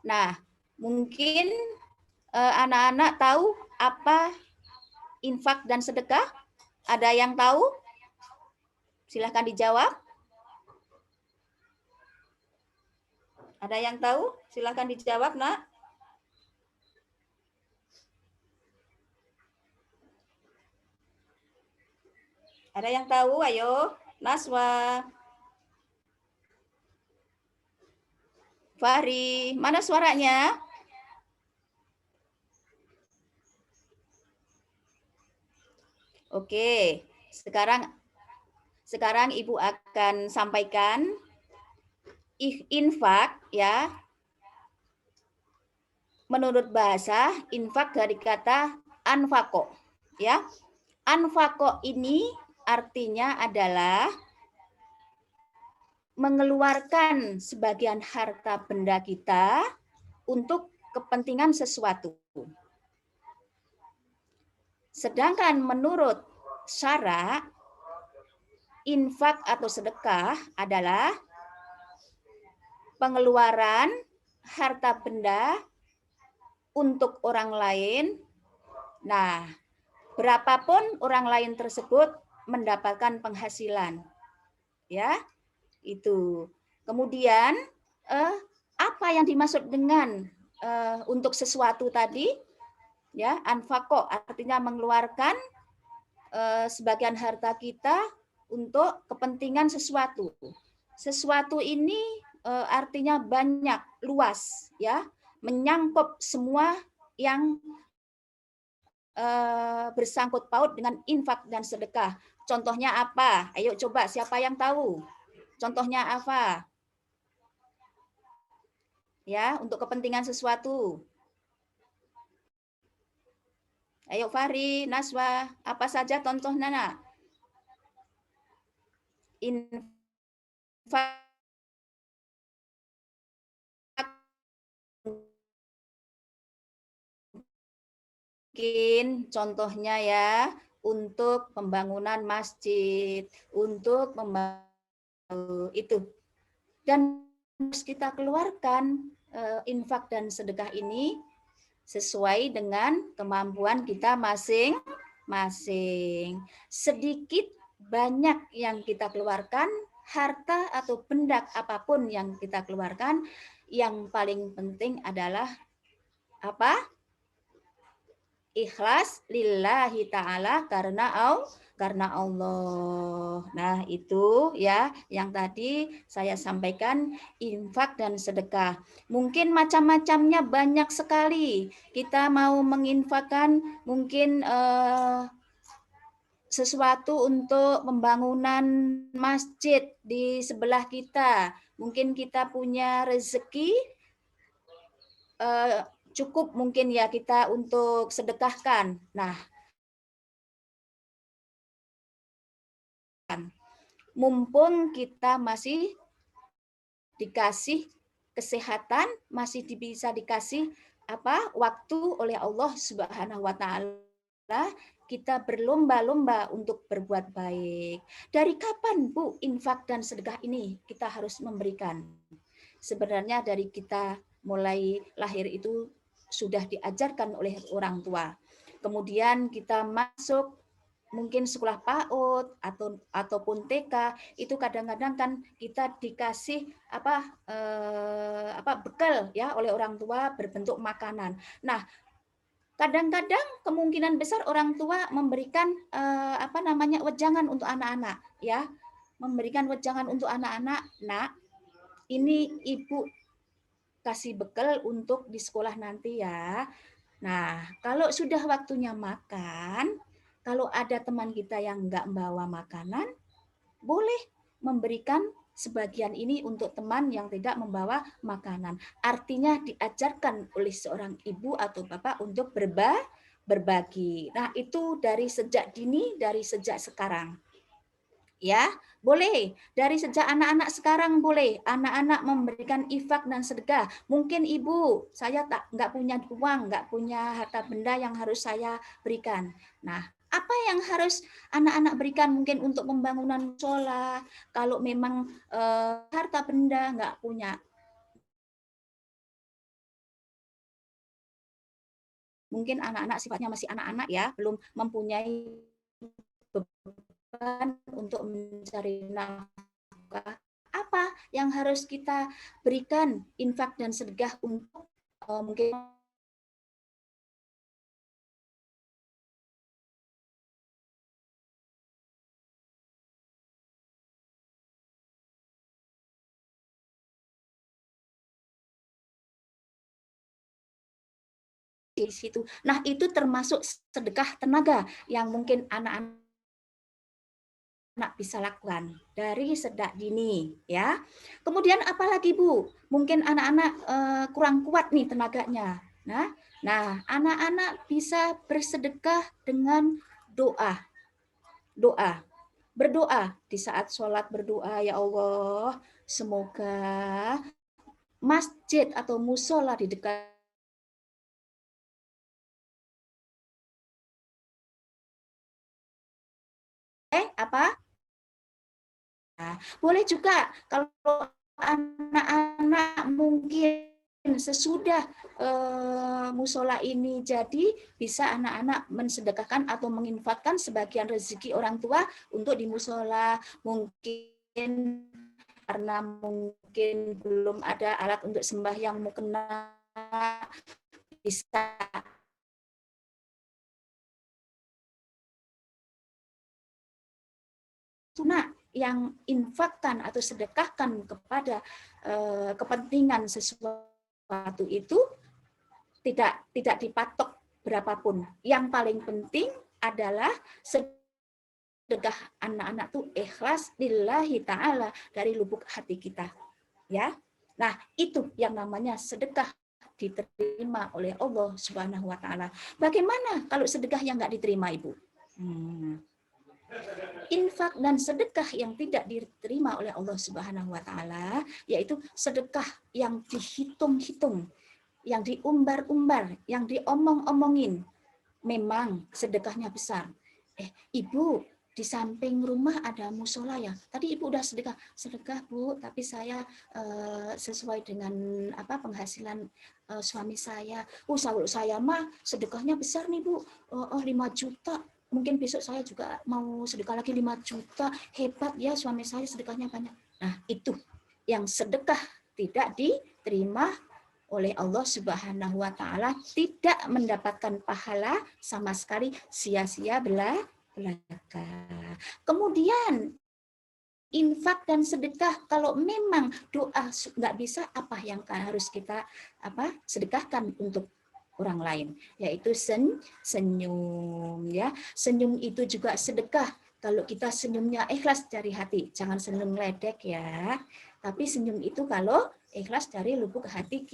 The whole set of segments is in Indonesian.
Nah, mungkin anak-anak tahu apa infak dan sedekah? Ada yang tahu? Silahkan dijawab. Ada yang tahu? Silahkan dijawab, Nak. Ada yang tahu? Ayo, Naswa. Fahri, mana suaranya? Oke, sekarang Ibu akan sampaikan infak ya. Menurut bahasa infak dari kata anfako ya. Anfako ini artinya adalah mengeluarkan sebagian harta benda kita untuk kepentingan sesuatu. Sedangkan menurut syara, infak atau sedekah adalah pengeluaran harta benda untuk orang lain. Nah, berapapun orang lain tersebut mendapatkan penghasilan. Ya, itu. Kemudian apa yang dimaksud dengan untuk sesuatu tadi? Ya, anfako artinya mengeluarkan sebagian harta kita untuk kepentingan sesuatu. Sesuatu ini artinya banyak, luas, ya, menyangkut semua yang bersangkut paut dengan infak dan sedekah. Contohnya apa? Ayo coba, siapa yang tahu? Contohnya apa? Ya, untuk kepentingan sesuatu. Ayo Fahri, Naswa, apa saja contohnya, Nak? Infak mungkin contohnya ya, untuk pembangunan masjid, untuk itu. Dan harus kita keluarkan infak dan sedekah ini sesuai dengan kemampuan kita masing-masing. Sedikit banyak yang kita keluarkan, harta atau benda apapun yang kita keluarkan, yang paling penting adalah apa? Ikhlas lillahi ta'ala karena Allah. Nah, itu ya yang tadi saya sampaikan, infak dan sedekah. Mungkin macam-macamnya banyak sekali. Kita mau menginfakkan mungkin sesuatu untuk pembangunan masjid di sebelah kita. Mungkin kita punya rezeki cukup mungkin ya kita untuk sedekahkan. Nah, mumpung kita masih dikasih kesehatan, masih bisa dikasih waktu oleh Allah Subhanahu wa taala, kita berlomba-lomba untuk berbuat baik. Dari kapan, Bu, infak dan sedekah ini kita harus memberikan? Sebenarnya dari kita mulai lahir itu sudah diajarkan oleh orang tua. Kemudian kita masuk mungkin sekolah PAUD ataupun TK, itu kadang-kadang kan kita dikasih bekal ya oleh orang tua berbentuk makanan. Nah, kadang-kadang kemungkinan besar orang tua memberikan wejangan untuk anak-anak ya. Memberikan wejangan untuk anak-anak. Nah, ini Ibu kasih bekal untuk di sekolah nanti ya. Nah, kalau sudah waktunya makan, kalau ada teman kita yang nggak bawa makanan, boleh memberikan sebagian ini untuk teman yang tidak membawa makanan. Artinya diajarkan oleh seorang ibu atau bapak untuk berbagi. Nah, itu dari sejak dini, dari sejak sekarang. Ya, boleh. Dari sejak anak-anak sekarang boleh. Anak-anak memberikan infak dan sedekah. Mungkin ibu, saya nggak punya uang, nggak punya harta benda yang harus saya berikan. Nah, apa yang harus anak-anak berikan mungkin untuk pembangunan musola? Kalau memang harta benda nggak punya, mungkin anak-anak sifatnya masih anak-anak ya, belum mempunyai beban untuk mencari nafkah. Apa yang harus kita berikan infak dan sedekah untuk mungkin di situ. Nah, itu termasuk sedekah tenaga yang mungkin anak-anak bisa lakukan dari sejak dini ya. Kemudian apalagi Bu? Mungkin anak-anak kurang kuat nih tenaganya. Nah, anak-anak bisa bersedekah dengan doa. Doa. Berdoa di saat sholat berdoa, ya Allah, semoga masjid atau musola di dekat apa? Nah, boleh juga kalau anak-anak mungkin sesudah musola ini jadi, bisa anak-anak mensedekahkan atau menginfakkan sebagian rezeki orang tua untuk di musola. Mungkin karena mungkin belum ada alat untuk sembahyang mukena, bisa tunai yang infakkan atau sedekahkan kepada kepentingan sesuatu itu tidak dipatok berapapun. Yang paling penting adalah sedekah anak-anak tuh ikhlas lillahi ta'ala dari lubuk hati kita. Ya. Nah, itu yang namanya sedekah diterima oleh Allah Subhanahu wa taala. Bagaimana kalau sedekah yang nggak diterima, Ibu? Infak dan sedekah yang tidak diterima oleh Allah Subhanahu wa taala yaitu sedekah yang dihitung-hitung, yang diumbar-umbar, yang diomong-omongin. Memang sedekahnya besar. Ibu, di samping rumah ada musola ya. Tadi Ibu udah sedekah Bu, tapi saya sesuai dengan penghasilan suami saya. Saya mah sedekahnya besar nih Bu. 5 juta. Mungkin besok saya juga mau sedekah lagi 5 juta. Hebat ya suami saya sedekahnya banyak. Nah, itu yang sedekah tidak diterima oleh Allah Subhanahu wa taala, tidak mendapatkan pahala sama sekali, sia-sia belaka. Kemudian infak dan sedekah, kalau memang doa nggak bisa, apa yang harus kita sedekahkan untuk orang lain, yaitu senyum ya. Senyum itu juga sedekah. Kalau kita senyumnya ikhlas dari hati, jangan senyum ledek ya. Tapi senyum itu kalau ikhlas dari lubuk hati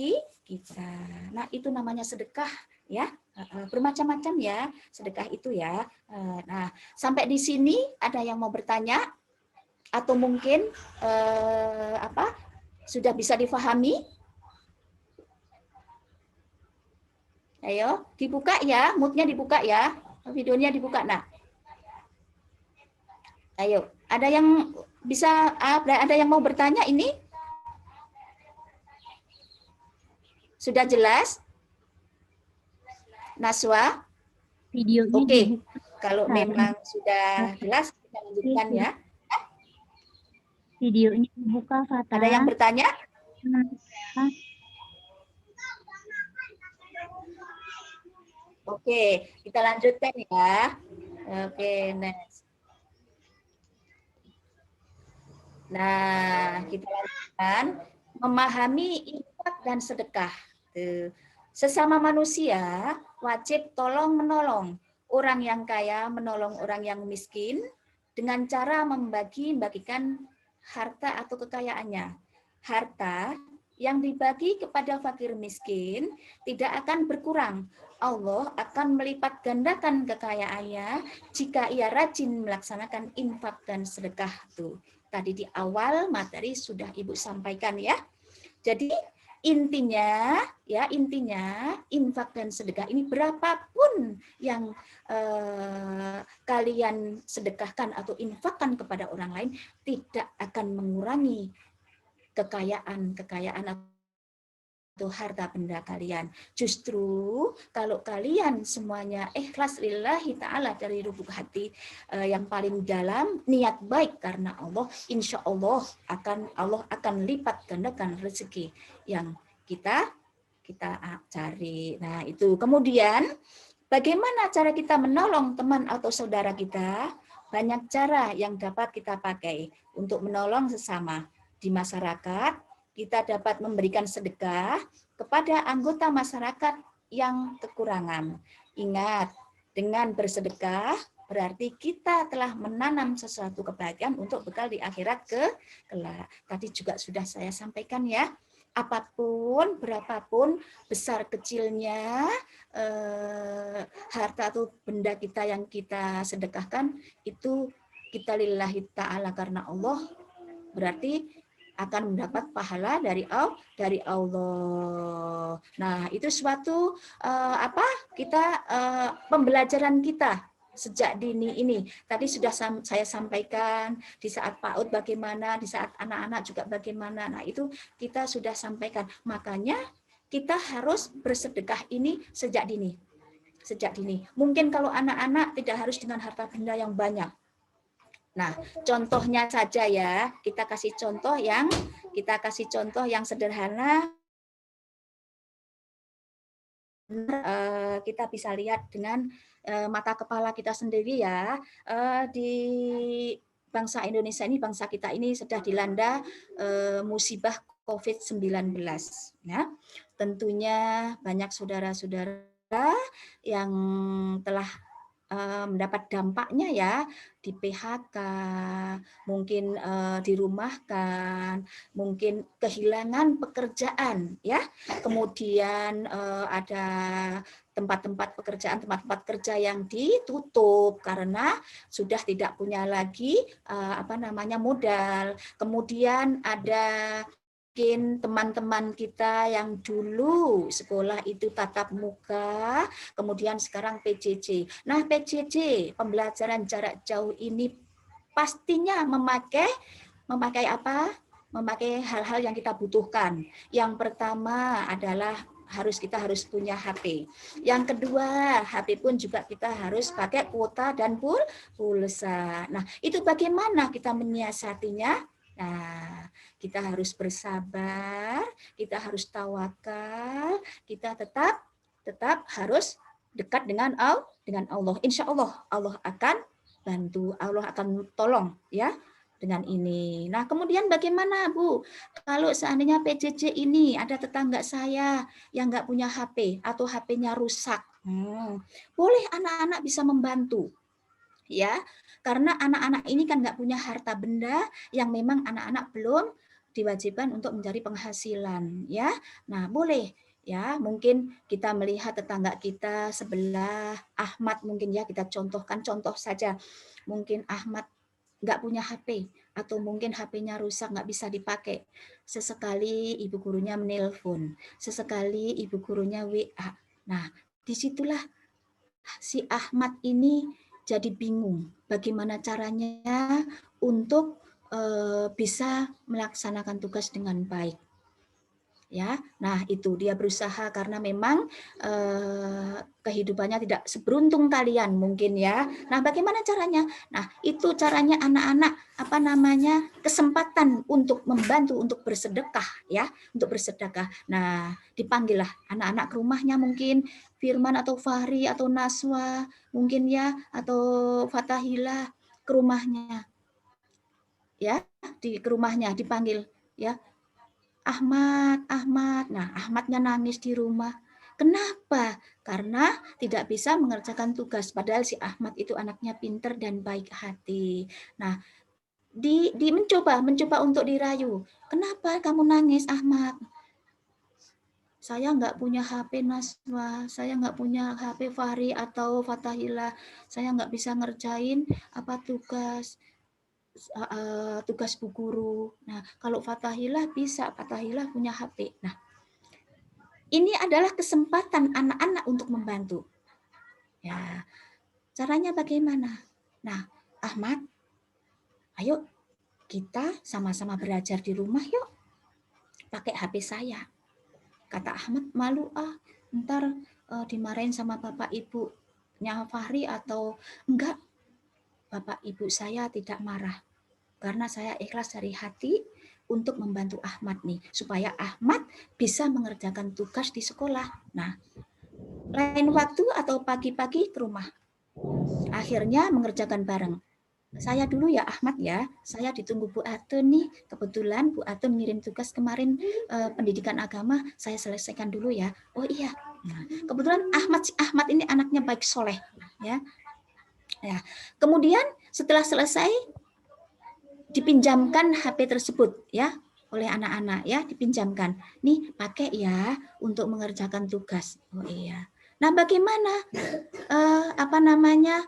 kita. Nah, itu namanya sedekah ya. Bermacam-macam ya sedekah itu ya. Nah, sampai di sini ada yang mau bertanya atau mungkin sudah bisa difahami? Ayo, dibuka ya, moodnya dibuka ya, videonya dibuka. Nah, ayo, ada yang bisa, ada yang mau bertanya ini? Sudah jelas? Naswa? Videonya Oke, dibuka. kalau memang sudah jelas, kita lanjutkan ya. Videonya dibuka, Fata. Ada yang bertanya? Oke, kita lanjutkan ya. Oke, next. Nah, kita lanjutkan. Memahami infak dan sedekah. Sesama manusia wajib tolong-menolong. Orang yang kaya menolong orang yang miskin dengan cara membagi-bagikan harta atau kekayaannya. Harta yang dibagi kepada fakir miskin tidak akan berkurang. Allah akan melipat gandakan kekayaannya jika ia rajin melaksanakan infak dan sedekah. Tuh, tadi di awal materi sudah Ibu sampaikan ya. Jadi intinya infak dan sedekah ini berapapun yang kalian sedekahkan atau infakkan kepada orang lain tidak akan mengurangi kekayaan harta benda kalian. Justru kalau kalian semuanya ikhlas lillahi ta'ala dari lubuk hati yang paling dalam, niat baik karena Allah, insya Allah akan lipat gandakan rezeki yang kita cari. Nah itu. Kemudian bagaimana cara kita menolong teman atau saudara kita? Banyak cara yang dapat kita pakai untuk menolong sesama di masyarakat. Kita dapat memberikan sedekah kepada anggota masyarakat yang kekurangan. Ingat, dengan bersedekah berarti kita telah menanam sesuatu kebahagiaan untuk bekal di akhirat kelak. Tadi juga sudah saya sampaikan ya, apapun, berapapun besar kecilnya harta atau benda kita yang kita sedekahkan, itu kita lillahi ta'ala karena Allah, berarti akan mendapat pahala dari Allah. Nah, itu suatu pembelajaran kita sejak dini ini. Tadi sudah saya sampaikan di saat PAUD bagaimana, di saat anak-anak juga bagaimana. Nah, itu kita sudah sampaikan. Makanya kita harus bersedekah ini sejak dini. Sejak dini. Mungkin kalau anak-anak tidak harus dengan harta benda yang banyak. Nah, contohnya saja ya, kita kasih contoh yang sederhana. Kita bisa lihat dengan mata kepala kita sendiri ya. Di bangsa Indonesia ini, bangsa kita ini sudah dilanda musibah COVID-19. Ya. Tentunya banyak saudara-saudara yang telah mendapat dampaknya ya, di PHK, mungkin dirumahkan, mungkin kehilangan pekerjaan ya. Kemudian ada tempat-tempat pekerjaan, tempat-tempat kerja yang ditutup karena sudah tidak punya lagi modal. Kemudian ada mungkin teman-teman kita yang dulu sekolah itu tatap muka, kemudian sekarang PJJ. Nah, PJJ, pembelajaran jarak jauh ini pastinya memakai apa? Memakai hal-hal yang kita butuhkan. Yang pertama adalah kita harus punya HP. Yang kedua, HP pun juga kita harus pakai kuota dan pulsa. Nah, itu bagaimana kita menyiasatinya? Nah, kita harus bersabar, kita harus tawakal, kita tetap harus dekat dengan Allah. Insya Allah, Allah akan bantu, Allah akan tolong ya dengan ini. Nah, kemudian bagaimana Bu? Kalau seandainya PJJ ini ada tetangga saya yang nggak punya HP atau HP-nya rusak, boleh anak-anak bisa membantu. Ya, karena anak-anak ini kan nggak punya harta benda yang memang anak-anak belum diwajibkan untuk mencari penghasilan, ya. Nah, boleh ya, mungkin kita melihat tetangga kita sebelah, Ahmad mungkin ya, kita contohkan contoh saja. Mungkin Ahmad nggak punya HP atau mungkin HP-nya rusak nggak bisa dipakai. Sesekali ibu gurunya menelpon, sesekali ibu gurunya WA. Nah, disitulah si Ahmad ini jadi bingung bagaimana caranya untuk bisa melaksanakan tugas dengan baik. Ya, nah itu dia berusaha karena memang kehidupannya tidak seberuntung kalian mungkin ya. Nah, bagaimana caranya? Nah, itu caranya anak-anak kesempatan untuk membantu untuk bersedekah ya, untuk bersedekah. Nah, dipanggillah anak-anak ke rumahnya mungkin Firman atau Fahri atau Naswa mungkin ya, atau Fatahila ke rumahnya. Ya, ke rumahnya dipanggil ya. Ahmad. Nah, Ahmadnya nangis di rumah. Kenapa? Karena tidak bisa mengerjakan tugas. Padahal si Ahmad itu anaknya pinter dan baik hati. Nah, mencoba untuk dirayu. Kenapa kamu nangis, Ahmad? Saya nggak punya HP Naswa, saya nggak punya HP Fahri atau Fatahila. Saya nggak bisa ngerjain tugas bu guru. Nah, kalau Fatahila bisa, Fatahila punya HP. Nah, ini adalah kesempatan anak-anak untuk membantu. Ya, caranya bagaimana? Nah, Ahmad, ayo kita sama-sama belajar di rumah yuk. Pakai HP saya. Kata Ahmad, malu ntar dimarahin sama bapak ibunya Fahri atau enggak. Bapak ibu saya tidak marah karena saya ikhlas dari hati untuk membantu Ahmad nih, supaya Ahmad bisa mengerjakan tugas di sekolah. Nah, lain waktu atau pagi-pagi ke rumah. Akhirnya mengerjakan bareng. Saya dulu ya Ahmad ya, saya ditunggu Bu Atun nih. Kebetulan Bu Atun ngirim tugas kemarin pendidikan agama, saya selesaikan dulu ya. Oh iya, nah, kebetulan Ahmad ini anaknya baik soleh ya. Ya, kemudian setelah selesai dipinjamkan HP tersebut ya oleh anak-anak ya, dipinjamkan. Nih pakai ya untuk mengerjakan tugas. Oh iya. Nah bagaimana apa namanya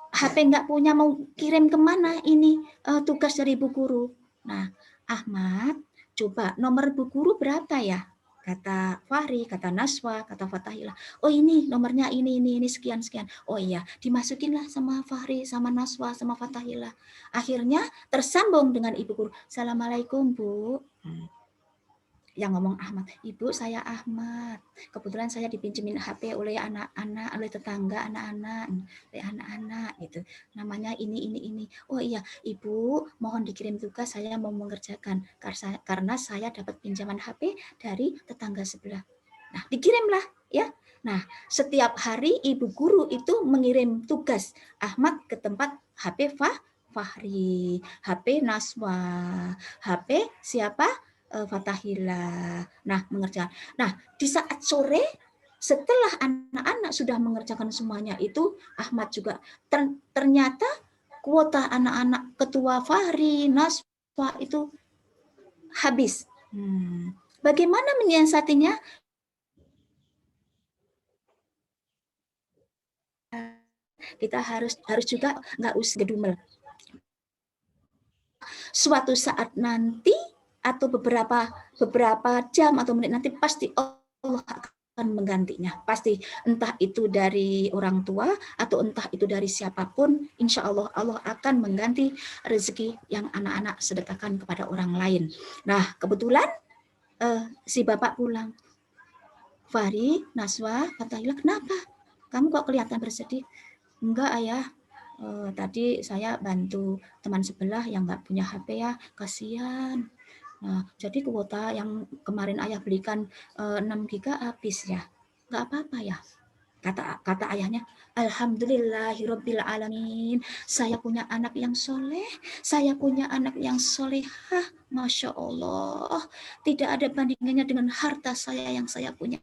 HP nggak punya mau kirim kemana ini tugas dari Bu Guru. Nah Ahmad coba nomor Bu Guru berapa ya? Kata Fahri, kata Naswa, kata Fatahillah. Oh ini nomornya ini sekian. Oh iya, dimasukinlah sama Fahri, sama Naswa, sama Fatahillah. Akhirnya tersambung dengan Ibu Guru. Assalamualaikum Bu. Yang ngomong Ahmad, Ibu saya Ahmad. Kebetulan saya dipinjemin HP oleh anak-anak, oleh tetangga anak-anak gitu. Namanya ini. Oh iya, Ibu mohon dikirim tugas, saya mau mengerjakan karena saya dapat pinjaman HP dari tetangga sebelah. Nah, dikirimlah ya. Nah, setiap hari Ibu Guru itu mengirim tugas Ahmad ke tempat HP Fahri, HP Naswa, HP siapa? Fatahillah. Nah, mengerjakan. Nah, di saat sore setelah anak-anak sudah mengerjakan semuanya itu, Ahmad juga ternyata kuota anak-anak ketua Fahri, Naswa itu habis. Bagaimana menyiasatinya? Kita harus juga nggak usah gedumel. Suatu saat nanti atau beberapa jam atau menit nanti pasti Allah akan menggantinya. Pasti entah itu dari orang tua atau entah itu dari siapapun, insya Allah Allah akan mengganti rezeki yang anak-anak sedekahkan kepada orang lain. Nah kebetulan si bapak pulang. Fahri, Naswa, Fatahillah, kenapa? Kamu kok kelihatan bersedih? Enggak ayah, tadi saya bantu teman sebelah yang nggak punya HP ya, kasihan. Nah, jadi kuota yang kemarin ayah belikan 6 giga habis ya. Nggak apa-apa ya. Kata ayahnya, Alhamdulillahirabbil alamin. Saya punya anak yang soleh, saya punya anak yang solehah. Masya Allah, tidak ada bandingannya dengan harta saya yang saya punya.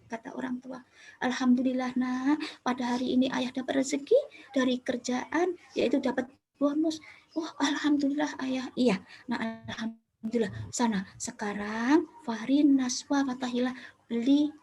Kata orang tua, Alhamdulillah nak, pada hari ini ayah dapat rezeki dari kerjaan, yaitu dapat bonus. Oh Alhamdulillah ayah. Iya, nah Alhamdulillah. Sana, sekarang Fahri, Naswa, Fatahillah beli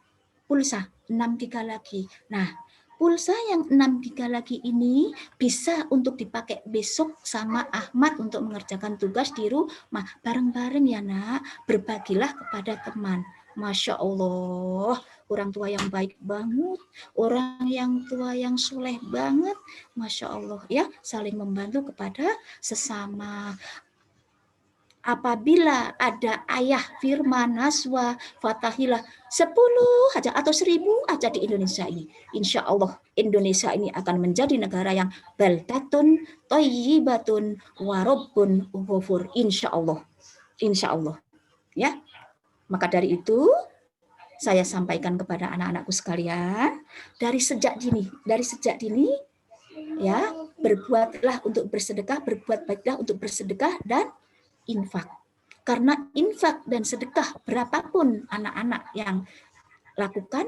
pulsa 6 giga lagi. Nah, pulsa yang 6 giga lagi ini bisa untuk dipakai besok sama Ahmad untuk mengerjakan tugas di rumah. Bareng-bareng ya nak, berbagilah kepada teman. Masya Allah, orang tua yang baik banget, orang yang tua yang soleh banget, Masya Allah ya, saling membantu kepada sesama. Apabila ada ayah Firman, Naswa, Fatahillah 10 aja atau 1000 aja di Indonesia ini, insya Allah Indonesia ini akan menjadi negara yang baldatun, thayyibatun, warabbun ghafur, insya Allah ya. Maka dari itu saya sampaikan kepada anak-anakku sekalian, dari sejak dini ya, berbuatlah untuk bersedekah, berbuat baiklah untuk bersedekah dan infak. Karena infak dan sedekah berapapun anak-anak yang lakukan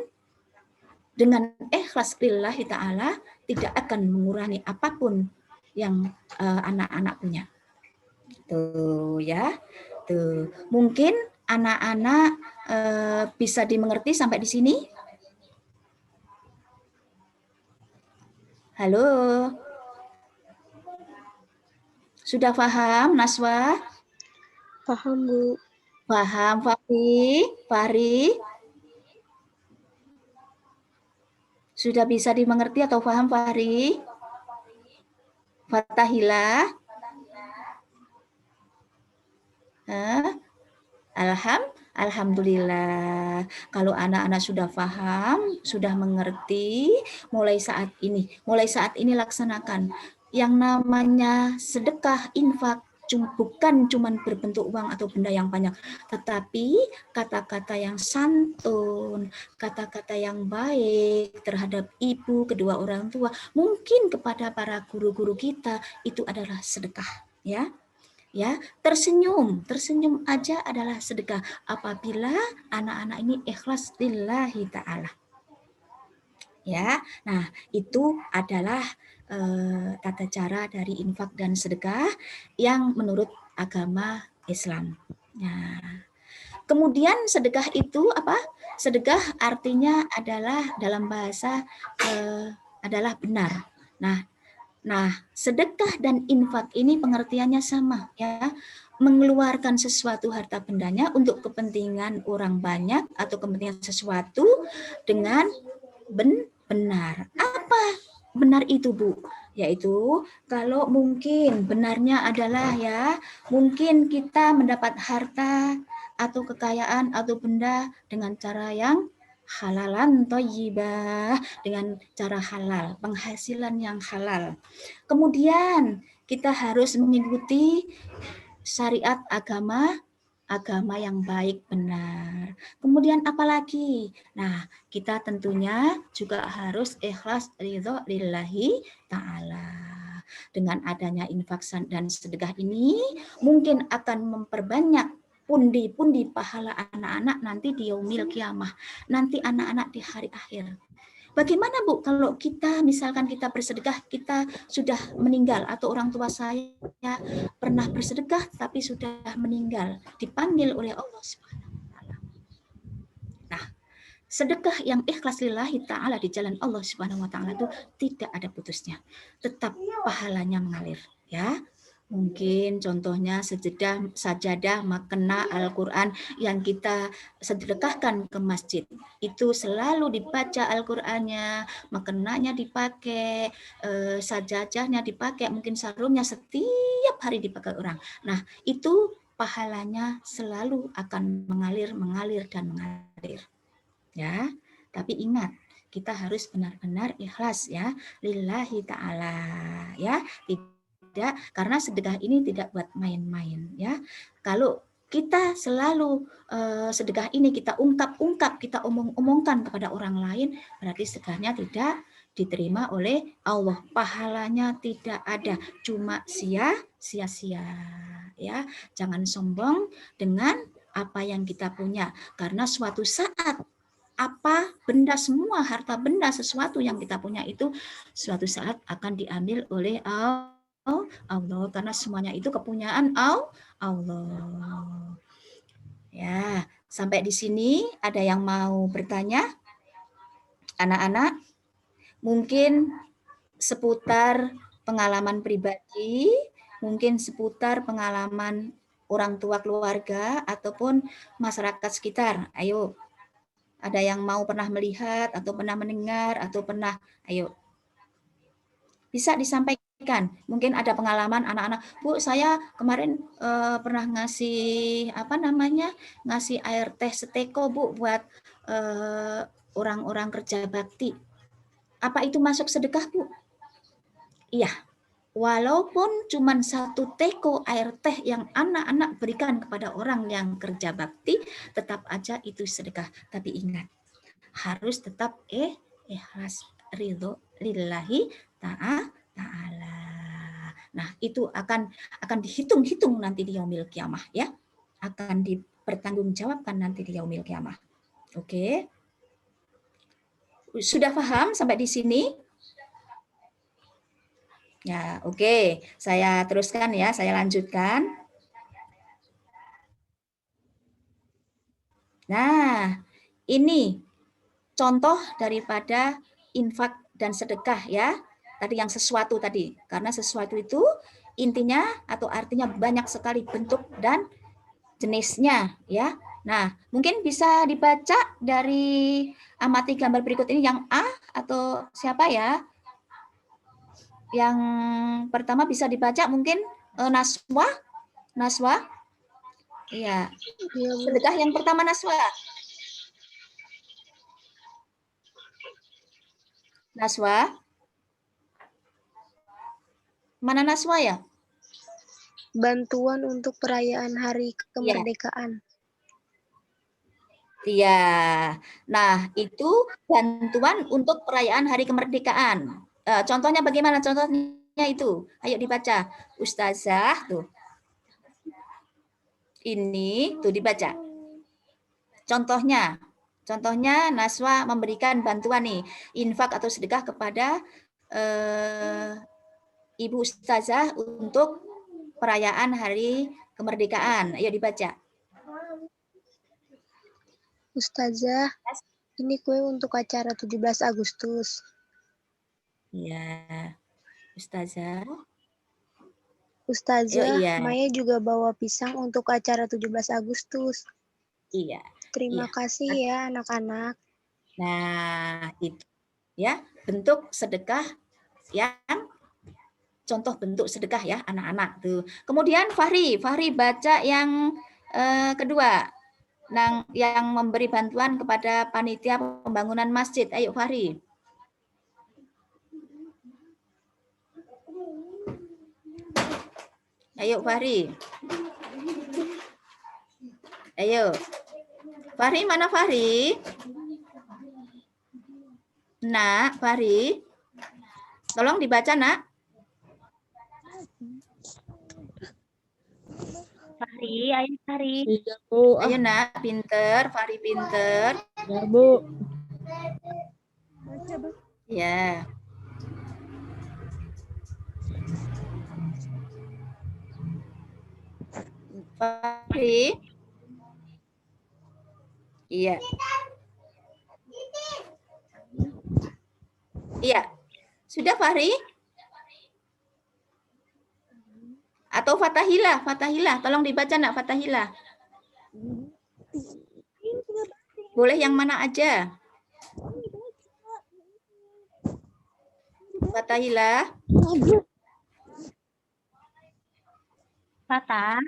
dengan ikhlas lillahi ta'ala tidak akan mengurangi apapun yang anak-anak punya. Tuh ya. Tuh. Mungkin anak-anak bisa dimengerti sampai di sini? Halo. Sudah paham, Naswa? Paham, Bu. Paham, Fahri? Sudah bisa dimengerti atau paham, Fahri? Fatahillah? Alhamdulillah. Alhamdulillah. Kalau anak-anak sudah paham, sudah mengerti, mulai saat ini laksanakan. Yang namanya sedekah, infak, bukan cuma berbentuk uang atau benda yang banyak, tetapi kata-kata yang santun, kata-kata yang baik terhadap ibu, kedua orang tua, mungkin kepada para guru-guru kita, itu adalah sedekah, ya. Ya, tersenyum aja adalah sedekah apabila anak-anak ini ikhlas lillahi ta'ala. Ya, nah itu adalah tata cara dari infak dan sedekah yang menurut agama Islam. Nah, kemudian sedekah itu apa? Sedekah artinya adalah dalam bahasa adalah benar. Nah, sedekah dan infak ini pengertiannya sama, ya. Mengeluarkan sesuatu harta bendanya untuk kepentingan orang banyak atau kepentingan sesuatu dengan benar. Apa benar itu, Bu? Yaitu kalau mungkin benarnya adalah ya, mungkin kita mendapat harta atau kekayaan atau benda dengan cara yang halalan thayyibah, dengan cara halal, penghasilan yang halal. Kemudian kita harus mengikuti syariat agama yang baik benar. Kemudian apalagi? Nah, kita tentunya juga harus ikhlas ridho lillahi ta'ala. Dengan adanya infak dan sedekah ini mungkin akan memperbanyak pundi-pundi pahala anak-anak nanti di yaumil kiamah, nanti anak-anak di hari akhir. Bagaimana Bu kalau kita misalkan kita bersedekah, kita sudah meninggal atau orang tua saya pernah bersedekah tapi sudah meninggal, dipanggil oleh Allah Subhanahu wa taala. Nah, sedekah yang ikhlas lillahi ta'ala di jalan Allah Subhanahu wa taala itu tidak ada putusnya. Tetap pahalanya mengalir, ya. Mungkin contohnya sajadah makna Al-Quran yang kita sedekahkan ke masjid. Itu selalu dibaca Al-Qurannya, makenanya dipakai, sajadahnya dipakai, mungkin sarungnya setiap hari dipakai orang. Nah, itu pahalanya selalu akan mengalir dan mengalir. Ya, tapi ingat, kita harus benar-benar ikhlas ya, lillahi ta'ala ya. Tidak, karena sedekah ini tidak buat main-main ya. Kalau kita selalu sedekah ini kita ungkap-ungkap, kita omong-omongkan kepada orang lain, berarti sedekahnya tidak diterima oleh Allah. Pahalanya tidak ada, cuma sia-sia ya. Jangan sombong dengan apa yang kita punya, karena suatu saat apa benda semua harta benda sesuatu yang kita punya itu suatu saat akan diambil oleh Allah, karena semuanya itu kepunyaan Allah. Ya, sampai di sini ada yang mau bertanya? Anak-anak, mungkin seputar pengalaman pribadi, mungkin seputar pengalaman orang tua keluarga ataupun masyarakat sekitar. Ayo, ada yang mau pernah melihat atau pernah mendengar atau pernah, ayo. Bisa disampaikan. Mungkin ada pengalaman anak-anak, Bu, saya kemarin pernah ngasih ngasih air teh seteko, Bu, buat orang-orang kerja bakti. Apa itu masuk sedekah, Bu? Iya. Walaupun cuma 1 teko air teh yang anak-anak berikan kepada orang yang kerja bakti, tetap aja itu sedekah. Tapi ingat, harus tetap ikhlas ridho lillahi ta'ala. Nah, itu akan dihitung-hitung nanti di yaumil kiamah ya. Akan dipertanggungjawabkan nanti di yaumil kiamah. Oke. Sudah paham sampai di sini? Ya, oke. Saya teruskan ya, saya lanjutkan. Nah, ini contoh daripada infak dan sedekah ya. Tadi yang sesuatu tadi. Karena sesuatu itu intinya atau artinya banyak sekali bentuk dan jenisnya ya. Nah, mungkin bisa dibaca dari amati gambar berikut ini yang A atau siapa ya? Yang pertama bisa dibaca mungkin Naswa. Iya. Iya, Bu. Sedekah yang pertama Naswa. Naswa. Mana Naswa ya? Bantuan untuk perayaan Hari Iya. Kemerdekaan. Iya. Nah, itu bantuan untuk perayaan Hari Kemerdekaan. Contohnya bagaimana? Contohnya itu. Ayo dibaca. Ustazah tuh. Ini tuh dibaca. Contohnya. Contohnya Naswa memberikan bantuan nih, infak atau sedekah kepada Ibu Ustazah untuk perayaan Hari Kemerdekaan. Ayo dibaca. Ustazah, ini kue untuk acara 17 Agustus. Iya. Ustazah. Ustazah, iya. Maya juga bawa pisang untuk acara 17 Agustus. Iya. Terima Iya. kasih ya anak-anak. Nah, itu ya, bentuk sedekah yang contoh bentuk sedekah ya anak-anak tuh. Kemudian Fahri baca yang kedua. Yang memberi bantuan kepada panitia pembangunan masjid. Ayo Fahri. Ayo Fahri. Ayo. Fahri mana Fahri? Nak, Fahri. Tolong dibaca, Nak. Fahri, ayo Fahri. Iya, Bu. Ayo, Nak, pinter. Fahri pinter. Ya, Bu. Ya. Fahri. Iya. Iya. Sudah, Fahri? Atau Fatahillah, tolong dibaca nak Fatahillah. Boleh yang mana aja. Fatahillah. Fatah.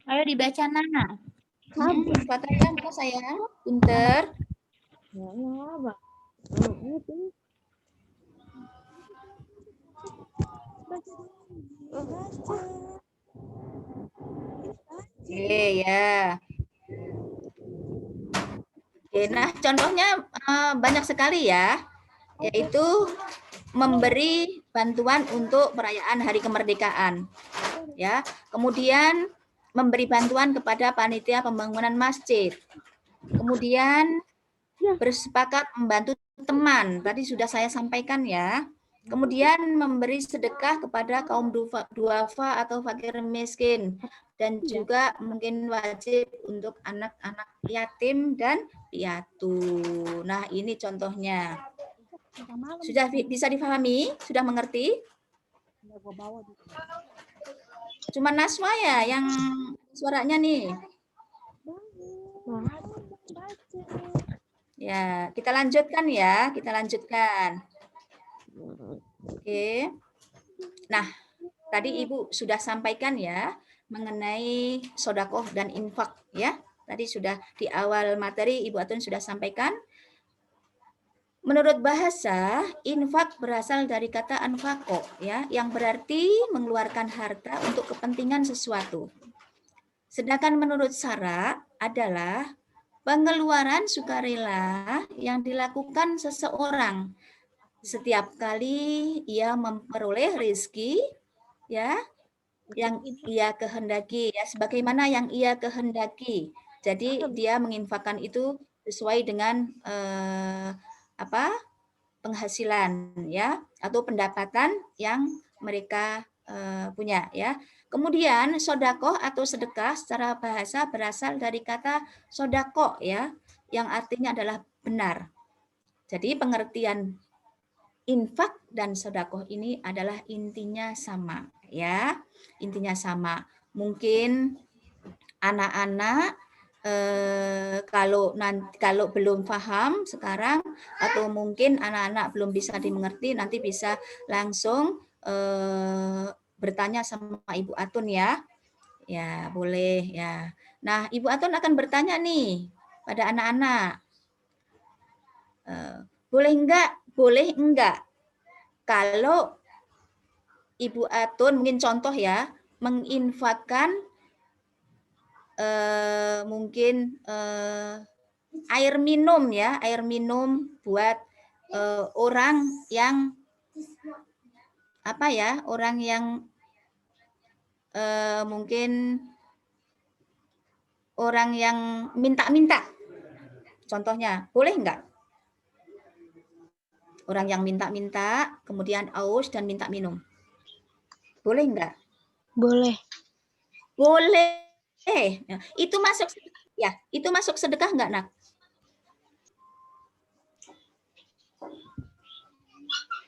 Ayo dibaca Nana. Fatahillah mana sayang? Pinter. Oke ya. Oke, nah contohnya banyak sekali ya, yaitu memberi bantuan untuk perayaan Hari Kemerdekaan, ya. Kemudian memberi bantuan kepada panitia pembangunan masjid. Kemudian bersepakat membantu teman, tadi sudah saya sampaikan ya. Kemudian memberi sedekah kepada kaum duafa atau fakir miskin, dan juga mungkin wajib untuk anak-anak yatim dan piatu. Nah, ini contohnya. Sudah bisa difahami? Sudah mengerti? Cuma Naswa ya yang suaranya nih. Ya, kita lanjutkan ya, kita lanjutkan. Oke. Nah, tadi Ibu sudah sampaikan ya mengenai sodakoh dan infak ya. Tadi sudah di awal materi Ibu Atun sudah sampaikan. Menurut bahasa, infak berasal dari kata anfako ya, yang berarti mengeluarkan harta untuk kepentingan sesuatu. Sedangkan menurut syara adalah pengeluaran sukarela yang dilakukan seseorang setiap kali ia memperoleh rezeki ya yang ia kehendaki ya, sebagaimana yang ia kehendaki. Jadi dia menginfakkan itu sesuai dengan penghasilan ya atau pendapatan yang mereka punya ya. Kemudian sodakoh atau sedekah secara bahasa berasal dari kata sodako ya, yang artinya adalah benar. Jadi pengertian infak dan sodakoh ini adalah intinya sama ya, intinya sama. Mungkin anak-anak kalau belum paham sekarang atau mungkin anak-anak belum bisa dimengerti, nanti bisa langsung bertanya sama Ibu Atun ya. Ya, boleh ya. Nah, Ibu Atun akan bertanya nih pada anak-anak. Boleh enggak kalau Ibu Atun mungkin contoh ya, menginfakkan mungkin air minum ya, air minum buat orang yang apa ya, orang yang mungkin orang yang minta-minta. Contohnya, boleh enggak? Orang yang minta-minta, kemudian aus dan minta minum. Boleh enggak? Boleh. Boleh. Nah, itu masuk ya, itu masuk sedekah enggak, Nak?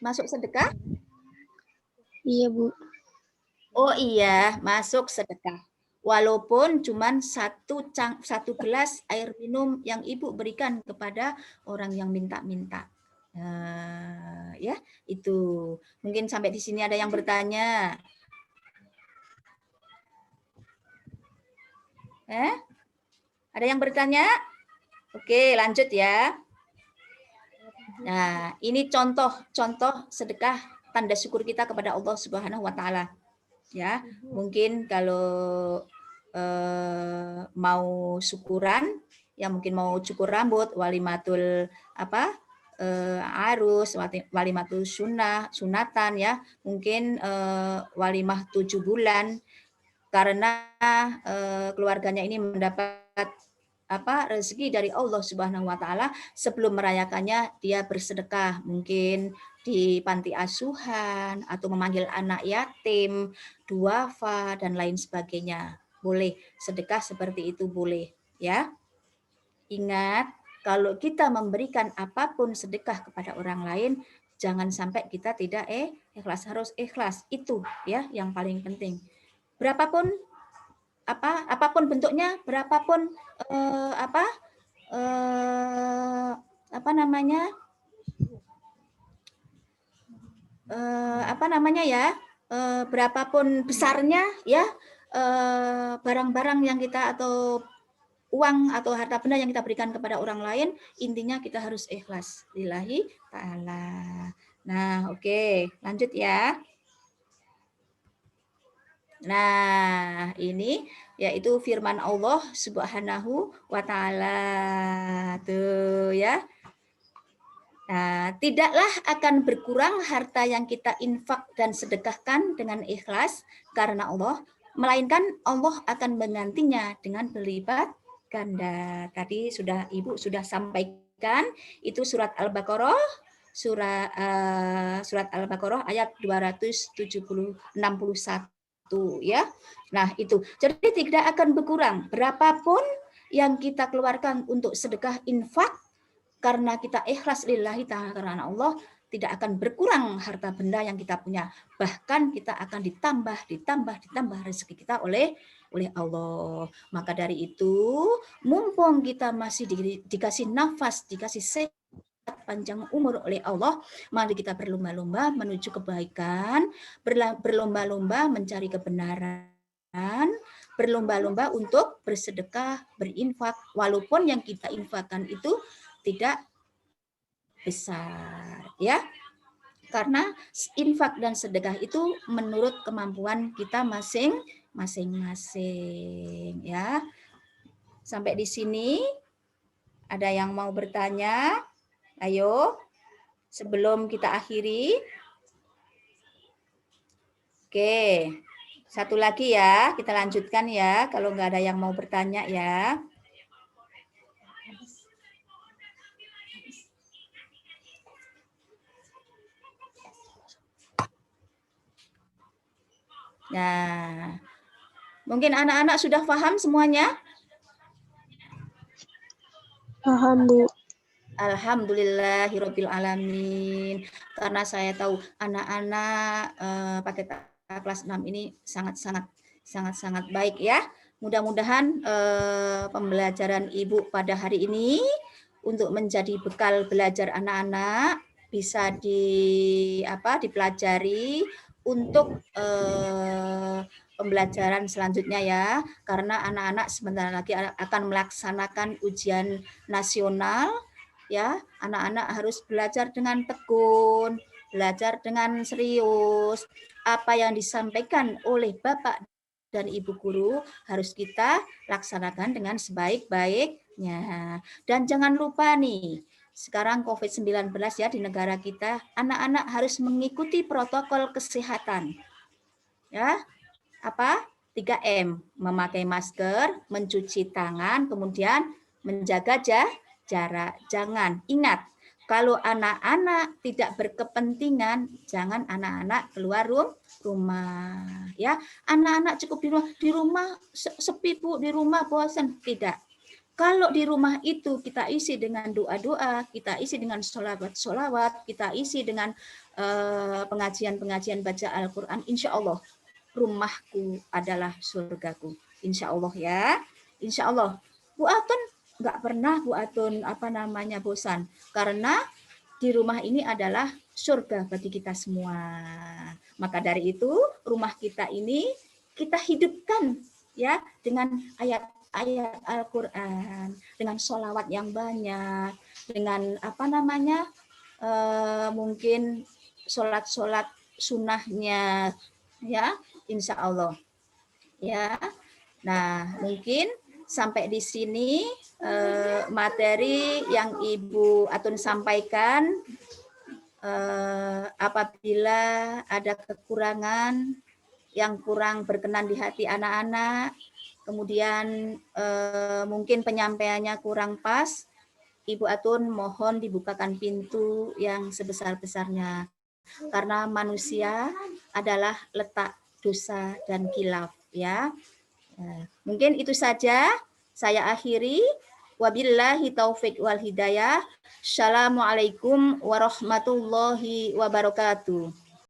Masuk sedekah? Iya, Bu. Oh iya, masuk sedekah. Walaupun cuman satu gelas air minum yang Ibu berikan kepada orang yang minta-minta. Ya, itu. Mungkin sampai di sini ada yang bertanya. Ada yang bertanya? Oke, lanjut ya. Nah, ini contoh sedekah tanda syukur kita kepada Allah Subhanahu wa taala. Ya, mungkin kalau mau syukuran, ya mungkin mau cukur rambut, walimatul arus, walimatul sunatan ya, mungkin walimah 7 bulan karena keluarganya ini mendapat rezeki dari Allah Subhanahu wa taala, sebelum merayakannya dia bersedekah, mungkin di panti asuhan atau memanggil anak yatim, duafa dan lain sebagainya. Boleh sedekah seperti itu, boleh ya. Ingat, kalau kita memberikan apapun sedekah kepada orang lain, jangan sampai kita tidak ikhlas, harus ikhlas. Itu ya yang paling penting. Berapapun apapun bentuknya, berapapun berapapun besarnya ya barang-barang yang kita atau uang atau harta benda yang kita berikan kepada orang lain, intinya kita harus ikhlas lillahi ta'ala. Nah, oke, lanjut ya. Nah, ini yaitu firman Allah Subhanahu wa taala. Tuh ya. Nah, tidaklah akan berkurang harta yang kita infak dan sedekahkan dengan ikhlas karena Allah, melainkan Allah akan menggantinya dengan berlipat ganda. Tadi Ibu sudah sampaikan, itu surat Al-Baqarah, surat Al-Baqarah ayat 261 ya. Nah, itu. Jadi tidak akan berkurang berapapun yang kita keluarkan untuk sedekah infak, karena kita ikhlas lillahi ta'ala karena Allah, tidak akan berkurang harta benda yang kita punya. Bahkan kita akan ditambah rezeki kita oleh Allah. Maka dari itu, mumpung kita masih dikasih nafas, dikasih sehat, panjang umur oleh Allah, mari kita berlomba-lomba menuju kebaikan, berlomba-lomba mencari kebenaran, berlomba-lomba untuk bersedekah, berinfak, walaupun yang kita infakkan itu tidak besar ya, karena infak dan sedekah itu menurut kemampuan kita masing-masing ya. Sampai di sini ada yang mau bertanya? Ayo, sebelum kita akhiri. Oke, satu lagi ya, kita lanjutkan ya, kalau nggak ada yang mau bertanya ya. Nah, mungkin anak-anak sudah paham semuanya? Paham, Bu. Alhamdulillahirabbil alamin. Karena saya tahu anak-anak pakai kelas 6 ini sangat baik ya. Mudah-mudahan pembelajaran Ibu pada hari ini untuk menjadi bekal belajar anak-anak bisa dipelajari untuk pembelajaran selanjutnya ya, karena anak-anak sebentar lagi akan melaksanakan ujian nasional ya. Anak-anak harus belajar dengan tekun, belajar dengan serius. Apa yang disampaikan oleh Bapak dan Ibu guru harus kita laksanakan dengan sebaik-baiknya. Dan jangan lupa nih, sekarang COVID-19 ya di negara kita, anak-anak harus mengikuti protokol kesehatan. Ya, apa? 3M, memakai masker, mencuci tangan, kemudian menjaga jarak. Jangan, ingat, kalau anak-anak tidak berkepentingan, jangan anak-anak keluar rumah. Ya, anak-anak cukup di rumah sepi Bu, di rumah bosan. Tidak. Kalau di rumah itu kita isi dengan doa-doa, kita isi dengan sholawat, kita isi dengan pengajian-pengajian baca Al-Quran, insya Allah rumahku adalah surgaku. Insya Allah ya. Insya Allah. Bu Atun nggak pernah Bu Atun bosan. Karena di rumah ini adalah surga bagi kita semua. Maka dari itu rumah kita ini kita hidupkan ya dengan ayat-ayat Al-Quran, dengan sholawat yang banyak, dengan mungkin sholat-sholat sunnahnya ya, insya Allah ya. Nah, mungkin sampai di sini materi yang Ibu Atun sampaikan. Apabila ada kekurangan yang kurang berkenan di hati anak-anak, kemudian mungkin penyampaiannya kurang pas, Ibu Atun mohon dibukakan pintu yang sebesar-besarnya. Karena manusia adalah letak dosa dan khilaf ya. Mungkin itu saja saya akhiri. Wabillahi taufik wal hidayah. Assalamualaikum warahmatullahi wabarakatuh.